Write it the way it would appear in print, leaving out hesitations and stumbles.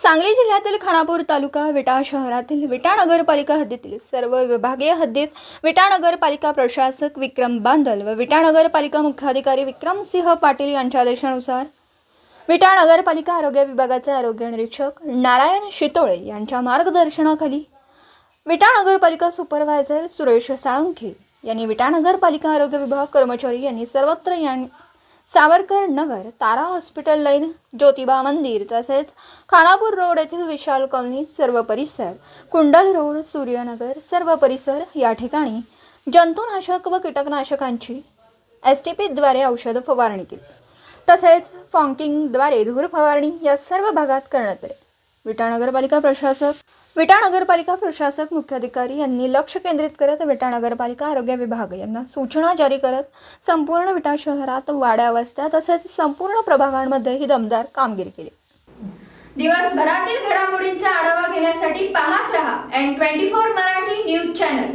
सांगली जिल्ह्यातील खानापूर तालुका विटा शहरातील विटा नगरपालिका हद्दीतील सर्व विभागीय हद्दीत विटा नगरपालिका प्रशासक विक्रम बांदल व विटा नगरपालिका मुख्याधिकारी विक्रमसिंह पाटील यांच्या आदेशानुसार विटा नगरपालिका आरोग्य विभागाचे आरोग्य निरीक्षक नारायण शितोळे यांच्या मार्गदर्शनाखाली विटा नगरपालिका सुपरवायझर सुरेश साळुंखे यांनी विटा नगरपालिका आरोग्य विभाग कर्मचारी यांनी सर्वत्र सावरकर नगर, तारा हॉस्पिटल लाईन, ज्योतिबा मंदिर तसेच खानापूर रोड येथील विशाल कॉलनी सर्व परिसर, कुंडल रोड, सूर्यनगर सर्व परिसर या ठिकाणी जंतुनाशक व कीटकनाशकांची STP द्वारे औषध फवारणी केली. तसेच फॉन्किंगद्वारे धूर फवारणी या सर्व भागात करण्यात आली. विटा नगरपालिका प्रशासक मुख्याधिकारी यांनी लक्ष केंद्रित करत विटा नगरपालिका आरोग्य विभाग यांना सूचना जारी करत संपूर्ण विटा शहरात वाड्या वस्त्या तसेच संपूर्ण प्रभागांमध्ये ही दमदार कामगिरी केली. दिवसभरातील घडामोडींचा आढावा घेण्यासाठी पाहत रहा N24 मराठी न्यूज चॅनल.